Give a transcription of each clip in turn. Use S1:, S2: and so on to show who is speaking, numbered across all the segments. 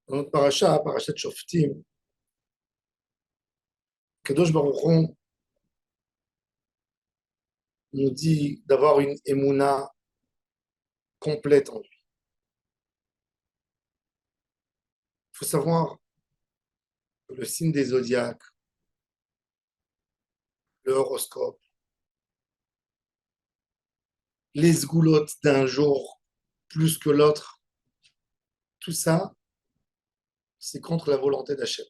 S1: Dans notre parachat Shoftim, Kadosh Baruch Hu nous dit d'avoir une émouna complète en lui. Il faut savoir que le signe des zodiaques, le horoscope, les sgoulottes d'un jour plus que l'autre, tout ça, c'est contre la volonté d'Hachem.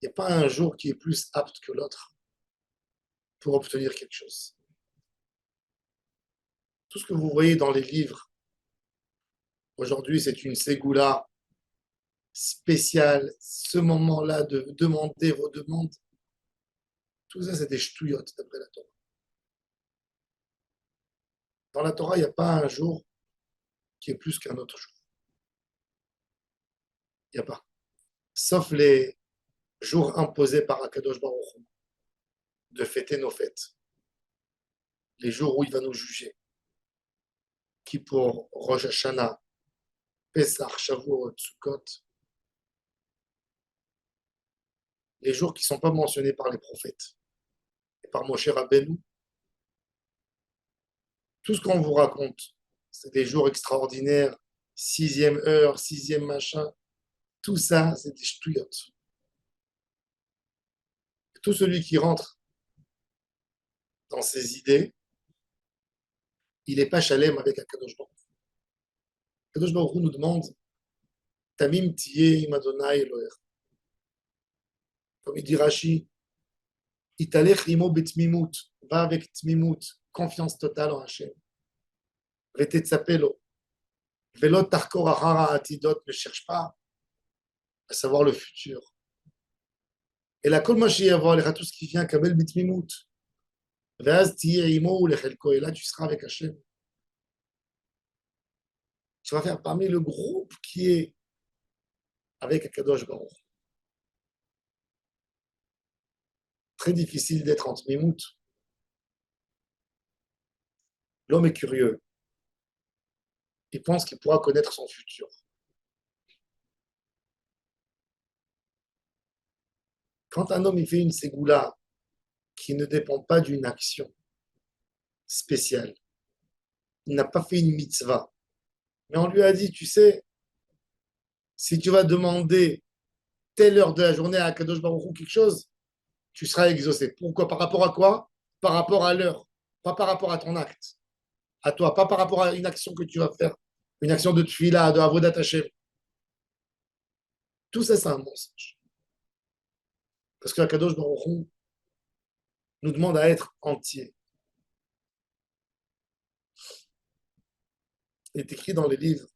S1: Il n'y a pas un jour qui est plus apte que l'autre pour obtenir quelque chose. Tout ce que vous voyez dans les livres, aujourd'hui, c'est une ségoula spéciale, ce moment-là de demander vos demandes. Tout ça, c'est des ch'touillottes d'après la Torah. Dans la Torah, il n'y a pas un jour qui est plus qu'un autre jour. Il n'y a pas. Sauf les jours imposés par Akadosh Baruch Hu, de fêter nos fêtes. Les jours où il va nous juger. Kippour, Rosh Hashanah, Pesach, Shavuot, Sukkot. Les jours qui ne sont pas mentionnés par les prophètes et par Moshe Rabbeinu. Tout ce qu'on vous raconte, c'est des jours extraordinaires, 6e heure, 6e machin. Tout ça, c'est des ch'touillottes. Tout celui qui rentre dans ses idées, il n'est pas chalem avec Akadosh Baruch Hu. Akadosh Baruch Hu nous demande Tamim tiye im Adonai Eloher. Comme il dit Rashi, Italech imo betmimut, va avec tmimut, confiance totale en Hachem. Vetetzapelo, velot tarkor ahara atidot, ne cherche pas à savoir le futur. Et la kol mashiach, tout ce qui vient, kabel betmimut. Vaz tiye imo ou lechelko, et là tu seras avec Hachem. Tu vas faire parmi le groupe qui est avec Akadosh Baruch. Très difficile d'être en tmimut. L'homme est curieux. Il pense qu'il pourra connaître son futur. Quand un homme il fait une ségoula qui ne dépend pas d'une action spéciale, il n'a pas fait une mitzvah, mais on lui a dit, tu sais, si tu vas demander telle heure de la journée à Kadosh Baruch Hu quelque chose, tu seras exaucé. Pourquoi? Par rapport à quoi? Par rapport à l'heure, pas par rapport à ton acte, à toi, pas par rapport à une action que tu vas faire, une action de tfila, de avodat Hashem. Tout ça, c'est un mensonge. Parce que la Kadosh Baruch Hu nous demande à être entier. Il est écrit dans les livres,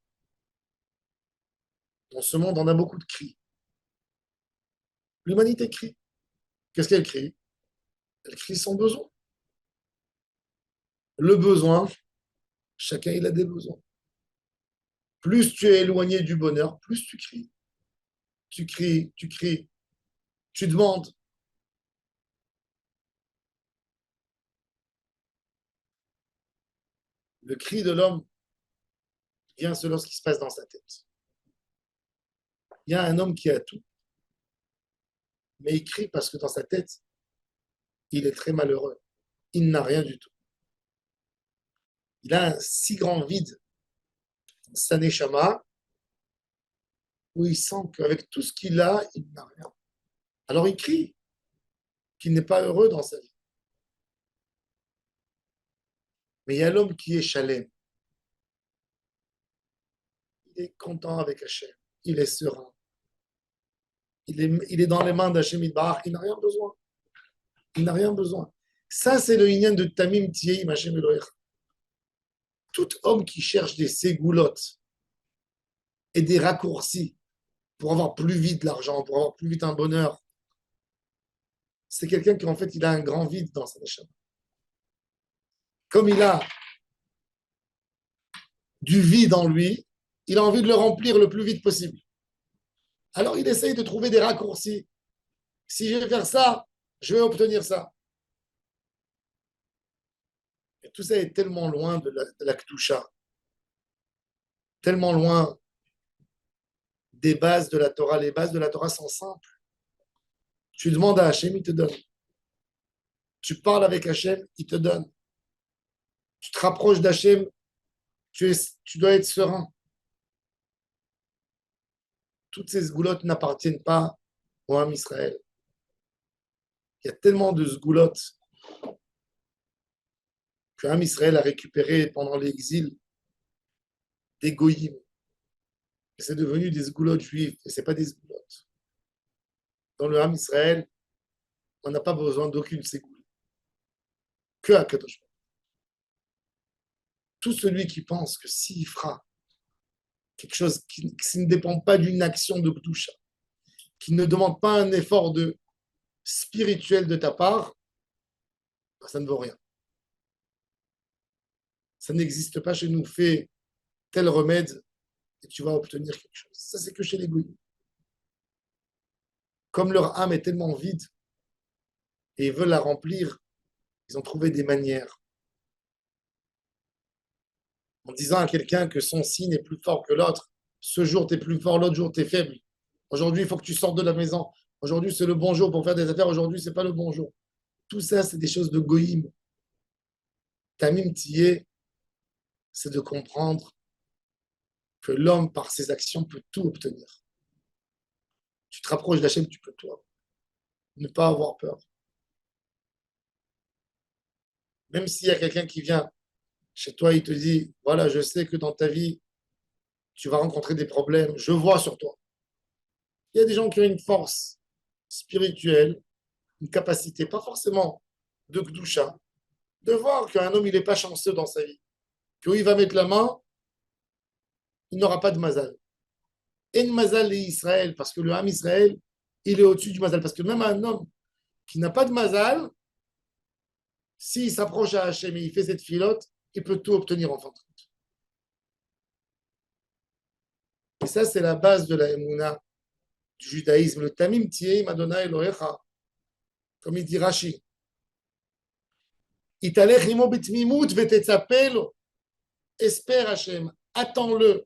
S1: dans ce monde, on a beaucoup de cris. L'humanité crie. Qu'est-ce qu'elle crie? Elle crie son besoin. Le besoin, chacun il a des besoins. Plus tu es éloigné du bonheur, plus tu cries. Tu cries, tu cries, tu demandes. Le cri de l'homme vient selon ce qui se passe dans sa tête. Il y a un homme qui a tout, mais il crie parce que dans sa tête, il est très malheureux. Il n'a rien du tout. Il a un si grand vide, sa neshama, où il sent qu'avec tout ce qu'il a, il n'a rien. Alors il crie qu'il n'est pas heureux dans sa vie. Mais il y a l'homme qui est chalem. Il est content avec Hachem. Il est serein. Il est dans les mains d'Hachem Idbarach. Il n'a rien besoin. Il n'a rien besoin. Ça, c'est le inyan de Tamim Tieim Hachem Eloher. Tout homme qui cherche des ségoulottes et des raccourcis pour avoir plus vite l'argent, pour avoir plus vite un bonheur, c'est quelqu'un qui, en fait, il a un grand vide dans sa neshama. Comme il a du vide en lui, il a envie de le remplir le plus vite possible. Alors, il essaye de trouver des raccourcis. Si je vais faire ça, je vais obtenir ça. Et tout ça est tellement loin de la Kedusha, tellement loin des bases de la Torah. Les bases de la Torah sont simples. Tu demandes à Hachem, il te donne. Tu parles avec Hachem, il te donne. Tu te rapproches d'Hachem, tu dois être serein. Toutes ces sgoulottes n'appartiennent pas au Ham Israël. Il y a tellement de sgoulottes que Ham Israël a récupéré pendant l'exil des goyim. C'est devenu des sgoulottes juives, et ce n'est pas des sgoulottes. Dans le Ham Israël, on n'a pas besoin d'aucune ségoule. Que à Kadosh. Tout celui qui pense que s'il fera quelque chose qui ne dépend pas d'une action de Kdusha, qui ne demande pas un effort spirituel de ta part, ça ne vaut rien. Ça n'existe pas chez nous. Fais tel remède et tu vas obtenir quelque chose. Ça, c'est que chez les goyim. Comme leur âme est tellement vide et ils veulent la remplir, ils ont trouvé des manières. En disant à quelqu'un que son signe est plus fort que l'autre, ce jour tu es plus fort, l'autre jour tu es faible. Aujourd'hui, il faut que tu sortes de la maison. Aujourd'hui, c'est le bon jour pour faire des affaires. Aujourd'hui, ce n'est pas le bon jour. Tout ça, c'est des choses de goyim. Tamim Tiyé, c'est de comprendre que l'homme, par ses actions, peut tout obtenir. Tu te rapproches d'Hachem, tu peux tout avoir. Ne pas avoir peur. Même s'il y a quelqu'un qui vient chez toi, il te dit, voilà, je sais que dans ta vie, tu vas rencontrer des problèmes, je vois sur toi. Il y a des gens qui ont une force spirituelle, une capacité, pas forcément de Gdusha, de voir qu'un homme, il n'est pas chanceux dans sa vie. Qu'il va mettre la main, il n'aura pas de mazal. En mazal et Israël, parce que le Ham Israël, il est au-dessus du mazal. Parce que même un homme qui n'a pas de mazal, s'il s'approche à Hachem et il fait cette filote, il peut tout obtenir en fin de compte. Et ça, c'est la base de la Emouna, du judaïsme. Le Tamim Tiei Madonna Elohecha, comme il dit Rashi. Italech imo bitmimut vetetzapelo. Espère Hachem, attends-le.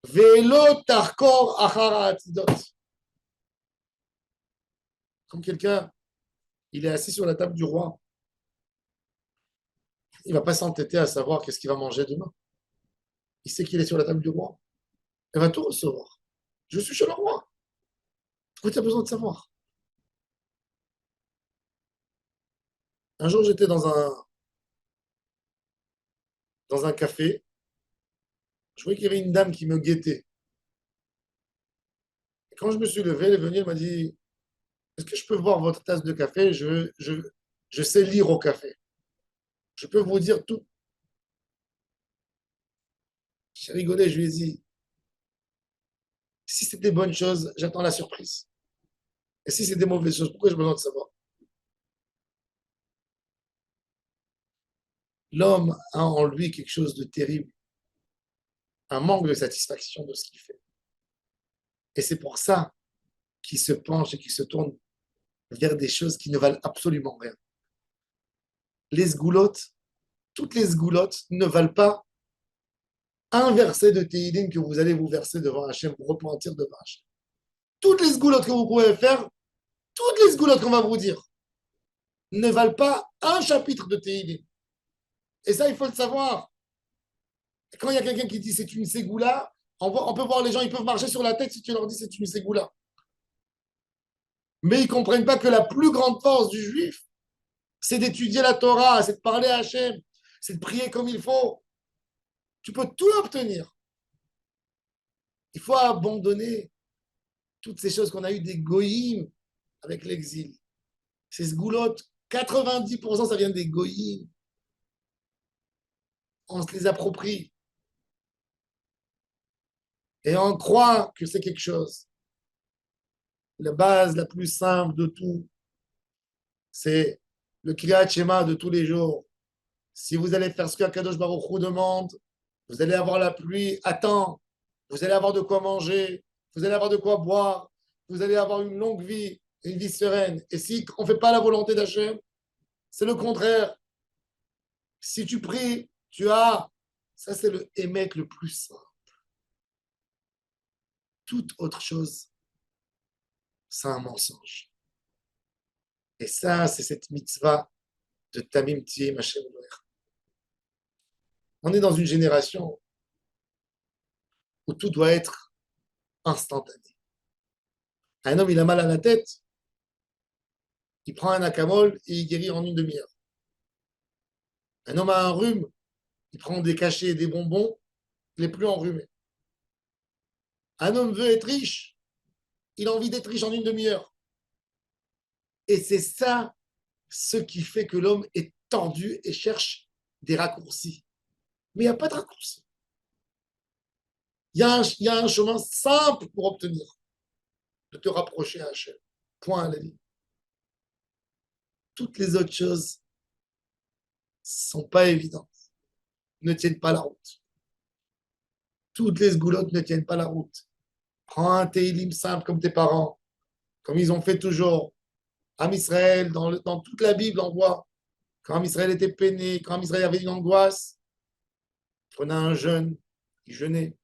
S1: Ve'lo tarkor achar ha'atidot. Comme quelqu'un, il est assis sur la table du roi. Il ne va pas s'entêter à savoir qu'est-ce qu'il va manger demain. Il sait qu'il est sur la table du roi. Il va tout recevoir. Je suis chez le roi. Pourquoi tu as besoin de savoir? Un jour, j'étais dans un café. Je voyais qu'il y avait une dame qui me guettait. Et quand je me suis levé, elle est venue, elle m'a dit, est-ce que je peux voir votre tasse de café? Je sais lire au café. Je peux vous dire tout. J'ai rigolé, je lui ai dit, si c'est des bonnes choses, j'attends la surprise. Et si c'est des mauvaises choses, pourquoi j'ai besoin de savoir? L'homme a en lui quelque chose de terrible, un manque de satisfaction de ce qu'il fait. Et c'est pour ça qu'il se penche et qu'il se tourne vers des choses qui ne valent absolument rien. Les sgoulottes, toutes les sgoulottes ne valent pas un verset de Teilim que vous allez vous verser devant Hachem, vous repentir devant Hachem. Toutes les sgoulottes que vous pouvez faire, toutes les sgoulottes qu'on va vous dire, ne valent pas un chapitre de Teilim. Et ça, il faut le savoir. Et quand il y a quelqu'un qui dit c'est une ségoula, on peut voir les gens, ils peuvent marcher sur la tête si tu leur dis c'est une ségoula. Mais ils ne comprennent pas que la plus grande force du juif, c'est d'étudier la Torah, c'est de parler à Hachem, c'est de prier comme il faut. Tu peux tout obtenir. Il faut abandonner toutes ces choses qu'on a eues des goïms avec l'exil. Ces sgoulottes, 90% ça vient des goïms. On se les approprie. Et on croit que c'est quelque chose. La base la plus simple de tout, c'est le Kriyat Shema de tous les jours. Si vous allez faire ce que Kadosh Baruch Hu demande, vous allez avoir la pluie à temps, vous allez avoir de quoi manger, vous allez avoir de quoi boire, vous allez avoir une longue vie, une vie sereine. Et si on ne fait pas la volonté d'Hachem, c'est le contraire. Si tu pries, tu as. Ça, c'est le émettre le plus simple. toute autre chose, c'est un mensonge. Et ça, c'est cette mitzvah de Tamim Tiyeh Hashem Elohecha. On est dans une génération où tout doit être instantané. Un homme, il a mal à la tête, il prend un acamol et il guérit en une demi-heure. Un homme a un rhume, il prend des cachets et des bonbons, il n'est plus enrhumé. Un homme veut être riche, il a envie d'être riche en une demi-heure. Et c'est ça ce qui fait que l'homme est tendu et cherche des raccourcis. Mais il n'y a pas de raccourci. Il y a un chemin simple pour obtenir, de te rapprocher à Hachem. Point à la ligne. Toutes les autres choses ne sont pas évidentes, ne tiennent pas la route. Toutes les sgoulottes ne tiennent pas la route. Prends un télim simple comme tes parents, comme ils ont fait toujours. Am Israël, dans toute la Bible, on voit quand Am Israël était peiné, quand Am Israël avait une angoisse, prenait un jeûne, il jeûnait,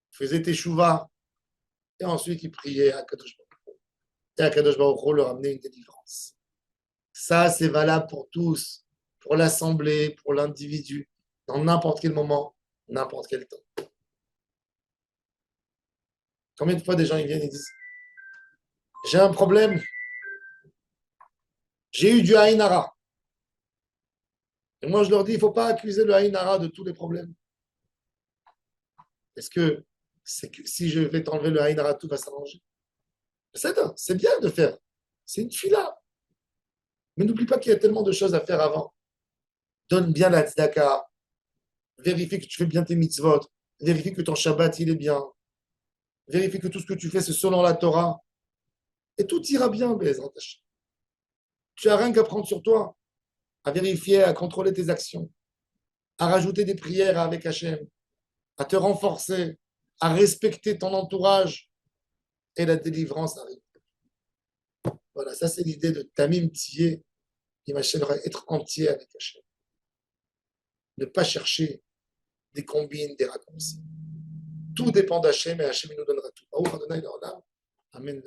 S1: faisait teshuva, et ensuite il priait à Kadosh Baruch Hu. Et à Kadosh Baruch Hu leur amenait une délivrance. Ça, c'est valable pour tous, pour l'assemblée, pour l'individu, dans n'importe quel moment, n'importe quel temps. Combien de fois des gens ils viennent et disent j'ai un problème, j'ai eu du Aïn Hara. Et moi, je leur dis il ne faut pas accuser le Aïn Hara de tous les problèmes. Est-ce que c'est que si je vais t'enlever le Aïn Hara, tout va s'arranger? C'est bien de faire. C'est une fila. Mais n'oublie pas qu'il y a tellement de choses à faire avant. Donne bien la tzedaka. Vérifie que tu fais bien tes mitzvot. Vérifie que ton Shabbat, il est bien. Vérifie que tout ce que tu fais, c'est selon la Torah. Et tout ira bien, Bezrat Hashem. Tu n'as rien qu'à prendre sur toi, à vérifier, à contrôler tes actions, à rajouter des prières avec Hachem, à te renforcer, à respecter ton entourage. Et la délivrance arrive. Voilà, ça c'est l'idée de Tamim Tiyeh, qui m'achèverait être entier avec Hachem. Ne pas chercher des combines, des raccourcis. Tout dépend d'Hachem et Hachem nous donnera tout. Amen. Amen.